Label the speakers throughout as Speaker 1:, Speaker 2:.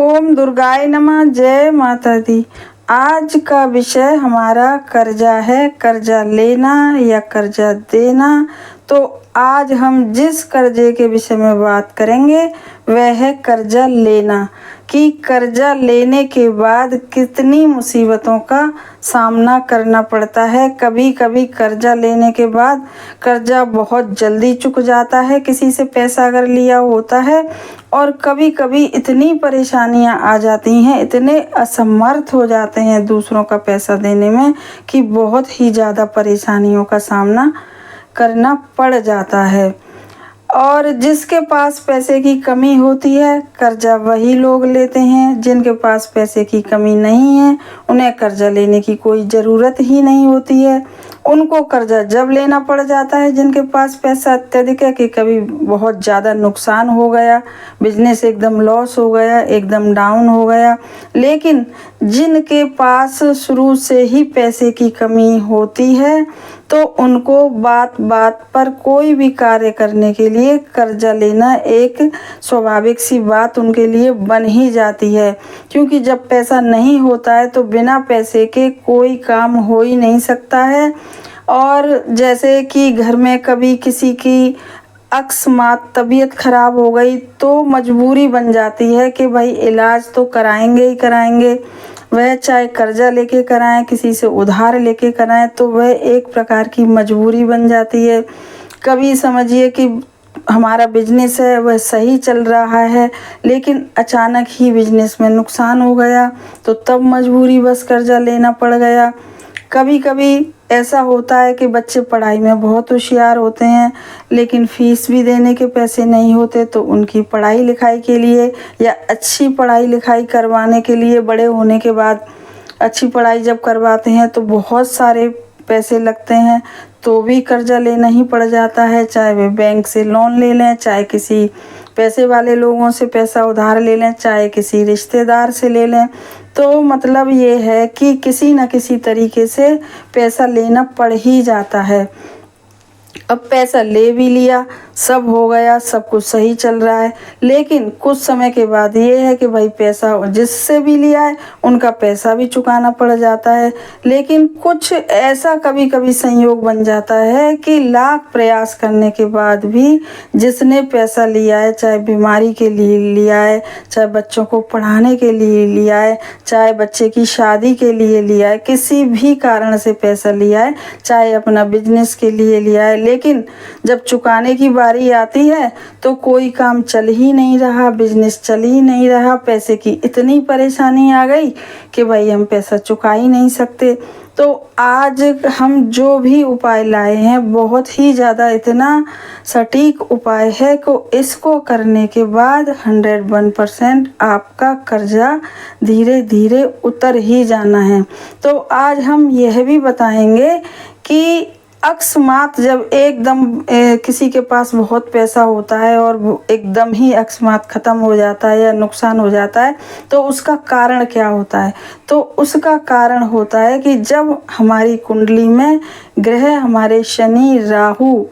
Speaker 1: ओम दुर्गाय नमः। जय माता दी। आज का विषय हमारा कर्जा है, कर्जा लेना या कर्जा देना। तो आज हम जिस कर्जे के विषय में बात करेंगे वह है कर्जा लेना, कि कर्जा लेने के बाद कितनी मुसीबतों का सामना करना पड़ता है। कभी कभी कर्जा लेने के बाद कर्जा बहुत जल्दी चुक जाता है, किसी से पैसा अगर लिया होता है, और कभी कभी इतनी परेशानियां आ जाती हैं, इतने असमर्थ हो जाते हैं दूसरों का पैसा देने में कि बहुत ही ज़्यादा परेशानियों का सामना करना पड़ जाता है। और जिसके पास पैसे की कमी होती है कर्जा वही लोग लेते हैं। जिनके पास पैसे की कमी नहीं है उन्हें कर्जा लेने की कोई ज़रूरत ही नहीं होती है। उनको कर्जा जब लेना पड़ जाता है जिनके पास पैसा अत्यधिक है, कि कभी बहुत ज़्यादा नुकसान हो गया, बिजनेस एकदम लॉस हो गया, एकदम डाउन हो गया। लेकिन जिनके पास शुरू से ही पैसे की कमी होती है तो उनको बात बात पर कोई भी कार्य करने के लिए कर्जा लेना एक स्वाभाविक सी बात उनके लिए बन ही जाती है। क्योंकि जब पैसा नहीं होता है तो बिना पैसे के कोई काम हो ही नहीं सकता है। और जैसे कि घर में कभी किसी की अकस्मात तबीयत खराब हो गई तो मजबूरी बन जाती है कि भाई इलाज तो कराएंगे ही कराएंगे। वह चाहे कर्जा लेके कराएं, किसी से उधार लेके कराएं, तो वह एक प्रकार की मजबूरी बन जाती है। कभी समझिए कि हमारा बिजनेस है वह सही चल रहा है, लेकिन अचानक ही बिजनेस में नुकसान हो गया तो तब मजबूरी बस कर्जा लेना पड़ गया। कभी कभी ऐसा होता है कि बच्चे पढ़ाई में बहुत होशियार होते हैं लेकिन फ़ीस भी देने के पैसे नहीं होते, तो उनकी पढ़ाई लिखाई के लिए या अच्छी पढ़ाई लिखाई करवाने के लिए बड़े होने के बाद अच्छी पढ़ाई जब करवाते हैं तो बहुत सारे पैसे लगते हैं, तो भी कर्जा लेना ही पड़ जाता है। चाहे वे बैंक से लोन ले लें, चाहे किसी पैसे वाले लोगों से पैसा उधार ले लें, चाहे किसी रिश्तेदार से ले लें। तो मतलब ये है कि किसी न किसी तरीके से पैसा लेना पड़ ही जाता है। अब पैसा ले भी लिया, सब हो गया, सब कुछ सही चल रहा है, लेकिन कुछ समय के बाद ये है कि भाई पैसा जिससे भी लिया है उनका पैसा भी चुकाना पड़ जाता है। लेकिन कुछ ऐसा कभी कभी संयोग बन जाता है कि लाख प्रयास करने के बाद भी जिसने पैसा लिया है, चाहे बीमारी के लिए लिया है, चाहे बच्चों को पढ़ाने के लिए लिया है, चाहे बच्चे की शादी के लिए लिया है, किसी भी कारण से पैसा लिया है, चाहे अपना बिजनेस के लिए लिया है, लेकिन जब चुकाने की बारी आती है तो कोई काम चल ही नहीं रहा, बिजनेस चल ही नहीं रहा। पैसे की इतनी परेशानी आ गई कि भाई हम पैसा चुका ही नहीं सकते। तो आज हम जो भी उपाय लाए हैं बहुत ही ज़्यादा इतना सटीक उपाय है कि इसको करने के बाद 101% आपका कर्जा धीरे धीरे उतर ही जाना है। तो आज हम यह भी बताएंगे कि अकस्मात जब एकदम किसी के पास बहुत पैसा होता है और एकदम ही अकस्मात ख़त्म हो जाता है या नुकसान हो जाता है तो उसका कारण क्या होता है। तो उसका कारण होता है कि जब हमारी कुंडली में ग्रह, हमारे शनि, राहु,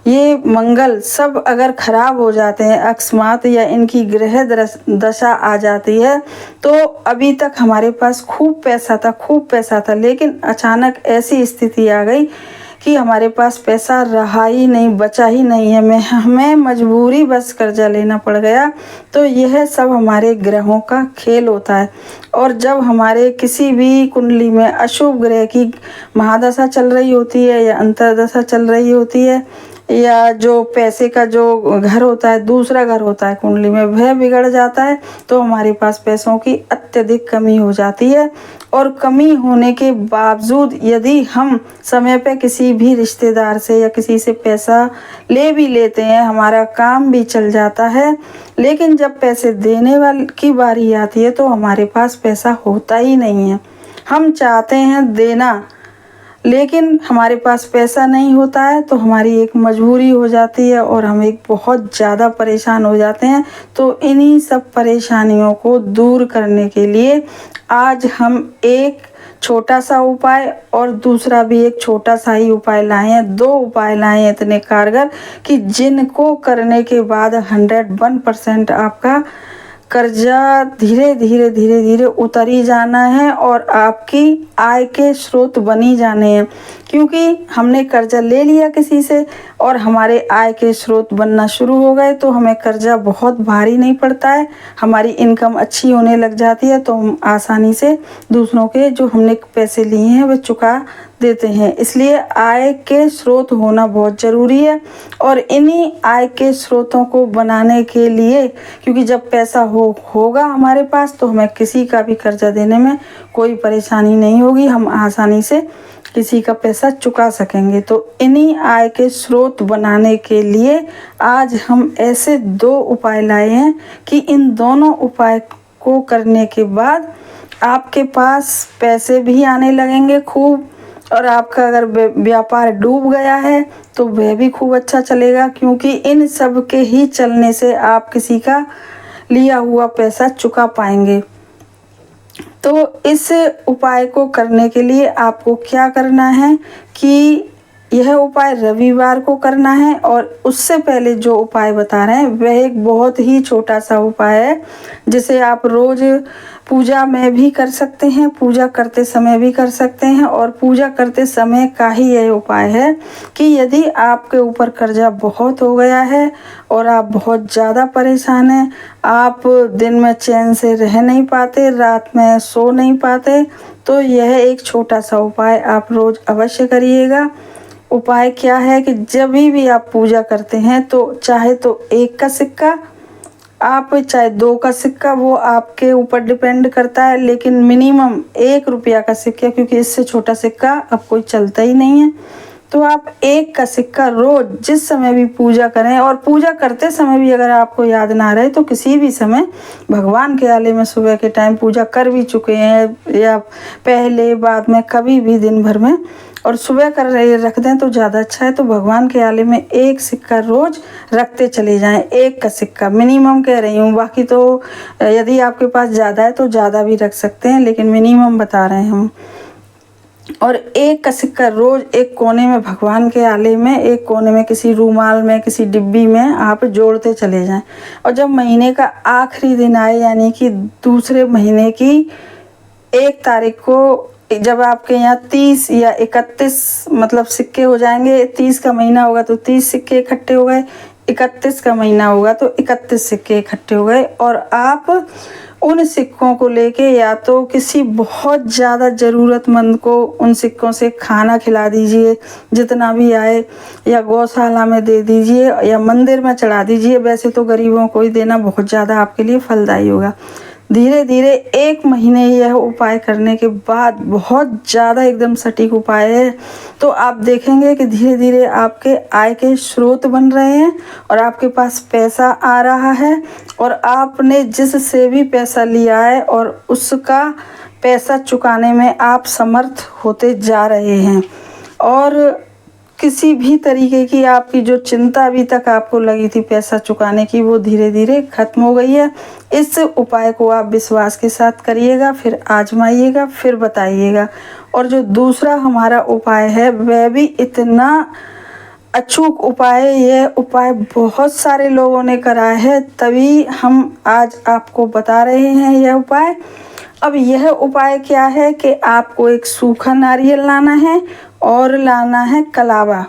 Speaker 1: ये मंगल सब अगर ख़राब हो जाते हैं अकस्मात, या इनकी ग्रह दशा आ जाती है, तो अभी तक हमारे पास खूब पैसा था, लेकिन अचानक ऐसी स्थिति आ गई कि हमारे पास पैसा रहा ही नहीं, बचा ही नहीं है, हमें मजबूरी बस कर्जा लेना पड़ गया। तो यह सब हमारे ग्रहों का खेल होता है। और जब हमारे किसी भी कुंडली में अशुभ ग्रह की महादशा चल रही होती है या अंतर्दशा चल रही होती है, या जो पैसे का जो घर होता है, दूसरा घर होता है कुंडली में, वह बिगड़ जाता है, तो हमारे पास पैसों की अत्यधिक कमी हो जाती है। और कमी होने के बावजूद यदि हम समय पे किसी भी रिश्तेदार से या किसी से पैसा ले भी लेते हैं, हमारा काम भी चल जाता है, लेकिन जब पैसे देने वाली की बारी आती है तो हमारे पास पैसा होता ही नहीं है। हम चाहते हैं देना, लेकिन हमारे पास पैसा नहीं होता है, तो हमारी एक मजबूरी हो जाती है और हम एक बहुत ज़्यादा परेशान हो जाते हैं। तो इन्हीं सब परेशानियों को दूर करने के लिए आज हम एक छोटा सा उपाय और दूसरा भी एक छोटा सा ही उपाय लाए हैं। 2 उपाय लाए हैं इतने कारगर कि जिनको करने के बाद 101% आपका कर्जा धीरे धीरे उतर ही जाना है और आपकी आय के स्रोत बनी जाने हैं, क्योंकि हमने कर्जा ले लिया किसी से और हमारे आय के स्रोत बनना शुरू हो गए तो हमें कर्जा बहुत भारी नहीं पड़ता है। हमारी इनकम अच्छी होने लग जाती है तो हम आसानी से दूसरों के जो हमने पैसे लिए हैं वे चुका देते हैं। इसलिए आय के स्रोत होना बहुत ज़रूरी है और इन्हीं आय के स्रोतों को बनाने के लिए, क्योंकि जब पैसा होगा हमारे पास तो हमें किसी का भी कर्जा देने में कोई परेशानी नहीं होगी, हम आसानी से किसी का पैसा चुका सकेंगे। तो इन्हीं आय के स्रोत बनाने के लिए आज हम ऐसे 2 उपाय लाए हैं कि इन दोनों उपाय को करने के बाद आपके पास पैसे भी आने लगेंगे खूब, और आपका अगर व्यापार डूब गया है तो वह भी खूब अच्छा चलेगा, क्योंकि इन सब के ही चलने से आप किसी का लिया हुआ पैसा चुका पाएंगे। तो इस उपाय को करने के लिए आपको क्या करना है कि यह उपाय रविवार को करना है, और उससे पहले जो उपाय बता रहे हैं वह एक बहुत ही छोटा सा उपाय है जिसे आप रोज़ पूजा में भी कर सकते हैं, पूजा करते समय भी कर सकते हैं। और पूजा करते समय का ही यह उपाय है कि यदि आपके ऊपर कर्जा बहुत हो गया है और आप बहुत ज़्यादा परेशान हैं, आप दिन में चैन से रह नहीं पाते, रात में सो नहीं पाते, तो यह एक छोटा सा उपाय आप रोज़ अवश्य करिएगा। उपाय क्या है कि जब भी आप पूजा करते हैं तो चाहे तो 1 का सिक्का, आप चाहे 2 का सिक्का, वो आपके ऊपर डिपेंड करता है, लेकिन मिनिमम 1 रुपया का सिक्का, क्योंकि इससे छोटा सिक्का अब कोई चलता ही नहीं है। तो आप 1 का सिक्का रोज़ जिस समय भी पूजा करें, और पूजा करते समय भी अगर आपको याद ना रहे तो किसी भी समय भगवान के आले में सुबह के टाइम पूजा कर भी चुके हैं या पहले बाद में कभी भी दिन भर में, और सुबह कर रहे रख दें तो ज़्यादा अच्छा है। तो भगवान के आले में 1 सिक्का रोज़ रखते चले जाएं, 1 का सिक्का मिनिमम कह रही हूँ, बाकी तो यदि आपके पास ज़्यादा है तो ज़्यादा भी रख सकते हैं, लेकिन मिनिमम बता रहे हैं हम। और 1 का सिक्का रोज़ एक कोने में भगवान के आले में, एक कोने में किसी रूमाल में, किसी डिब्बी में आप जोड़ते चले जाएं। और जब महीने का आखिरी दिन आए, यानी कि दूसरे महीने की 1 तारीख को, जब आपके यहाँ 30 या 31 मतलब सिक्के हो जाएंगे, 30 का महीना होगा तो 30 सिक्के इकट्ठे हो गए, 31 का महीना होगा तो 31 सिक्के इकट्ठे हो गए, और आप उन सिक्कों को लेके या तो किसी बहुत ज़्यादा ज़रूरतमंद को उन सिक्कों से खाना खिला दीजिए जितना भी आए, या गौशाला में दे दीजिए, या मंदिर में चढ़ा दीजिए। वैसे तो गरीबों को ही देना बहुत ज़्यादा आपके लिए फलदायी होगा। धीरे धीरे 1 महीने यह उपाय करने के बाद, बहुत ज़्यादा एकदम सटीक उपाय है, तो आप देखेंगे कि धीरे धीरे आपके आय के स्रोत बन रहे हैं और आपके पास पैसा आ रहा है, और आपने जिससे भी पैसा लिया है और उसका पैसा चुकाने में आप समर्थ होते जा रहे हैं, और किसी भी तरीके की आपकी जो चिंता अभी तक आपको लगी थी पैसा चुकाने की, वो धीरे धीरे ख़त्म हो गई है। इस उपाय को आप विश्वास के साथ करिएगा, फिर आजमाइएगा, फिर बताइएगा। और जो दूसरा हमारा उपाय है वह भी इतना अचूक उपाय है, यह उपाय बहुत सारे लोगों ने करा है, तभी हम आज आपको बता रहे हैं यह उपाय। अब यह उपाय क्या है कि आपको एक सूखा नारियल लाना है और लाना है कलावा,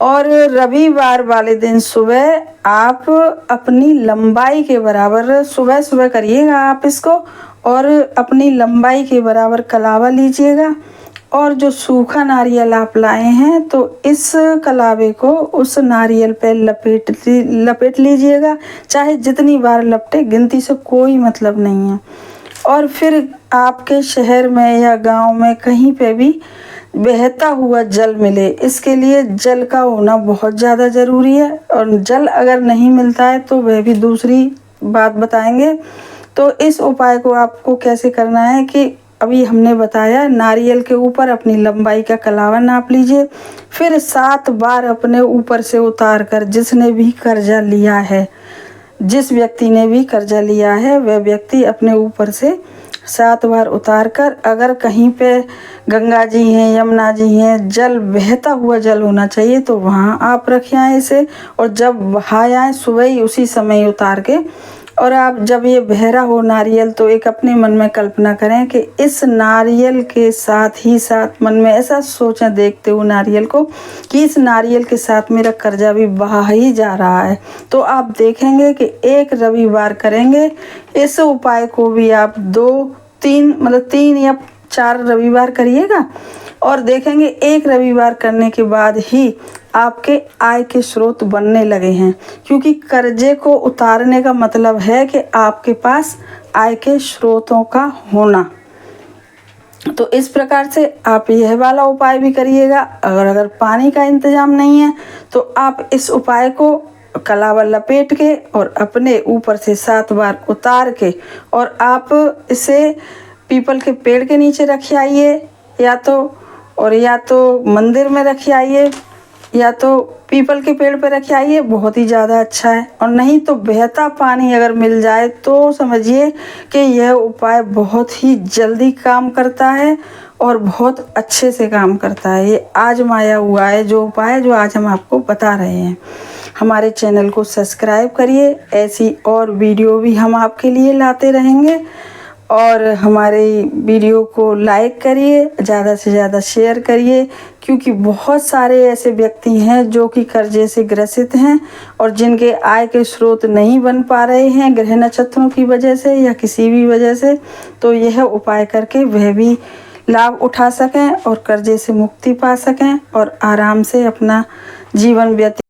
Speaker 1: और रविवार वाले दिन सुबह आप अपनी लंबाई के बराबर, सुबह सुबह करिएगा आप इसको, और अपनी लंबाई के बराबर कलावा लीजिएगा, और जो सूखा नारियल आप लाए हैं तो इस कलावे को उस नारियल पे लपेट लीजिएगा, चाहे जितनी बार लपटे, गिनती से कोई मतलब नहीं है। और फिर आपके शहर में या गांव में कहीं पे भी बहता हुआ जल मिले, इसके लिए जल का होना बहुत ज़्यादा ज़रूरी है, और जल अगर नहीं मिलता है तो वह भी दूसरी बात बताएंगे। तो इस उपाय को आपको कैसे करना है कि अभी हमने बताया, नारियल के ऊपर अपनी लंबाई का कलावा नाप लीजिए, फिर 7 बार अपने ऊपर से उतार कर, जिसने भी कर्जा लिया है, जिस व्यक्ति ने भी कर्जा लिया है वह व्यक्ति अपने ऊपर से 7 बार उतार कर, अगर कहीं पे गंगा जी हैं, यमुना जी हैं, जल बहता हुआ जल होना चाहिए तो वहाँ आप रख आएँ इसे, और जब बहाए आएँ सुबह ही उसी समय उतार के और आप जब ये बहरा हो नारियल तो एक अपने मन में कल्पना करें कि इस नारियल के साथ ही साथ मन में ऐसा सोचें देखते हो नारियल को कि इस नारियल के साथ मेरा कर्जा भी बहा ही जा रहा है। तो आप देखेंगे कि एक रविवार करेंगे, इस उपाय को भी आप 3 या 4 रविवार करिएगा और देखेंगे एक रविवार करने के बाद ही आपके आय के स्रोत बनने लगे हैं, क्योंकि कर्जे को उतारने का मतलब है कि आपके पास आय के स्रोतों का होना। तो इस प्रकार से आप यह वाला उपाय भी करिएगा। अगर पानी का इंतजाम नहीं है तो आप इस उपाय को कलावा लपेट के और अपने ऊपर से 7 बार उतार के और आप इसे पीपल के पेड़ के नीचे रखिए आइए, या तो मंदिर में रखिए आइए, या तो पीपल के पेड़ पर रखिए आइए, बहुत ही ज़्यादा अच्छा है। और नहीं तो बहता पानी अगर मिल जाए तो समझिए कि यह उपाय बहुत ही जल्दी काम करता है और बहुत अच्छे से काम करता है। ये आजमाया हुआ है जो उपाय जो आज हम आपको बता रहे हैं। हमारे चैनल को सब्सक्राइब करिए, ऐसी और वीडियो भी हम आपके लिए लाते रहेंगे। और हमारे वीडियो को लाइक करिए, ज़्यादा से ज़्यादा शेयर करिए, क्योंकि बहुत सारे ऐसे व्यक्ति हैं जो कि कर्जे से ग्रसित हैं और जिनके आय के स्रोत नहीं बन पा रहे हैं ग्रह नक्षत्रों की वजह से या किसी भी वजह से। तो यह उपाय करके वह भी लाभ उठा सकें और कर्जे से मुक्ति पा सकें और आराम से अपना जीवन व्यतीत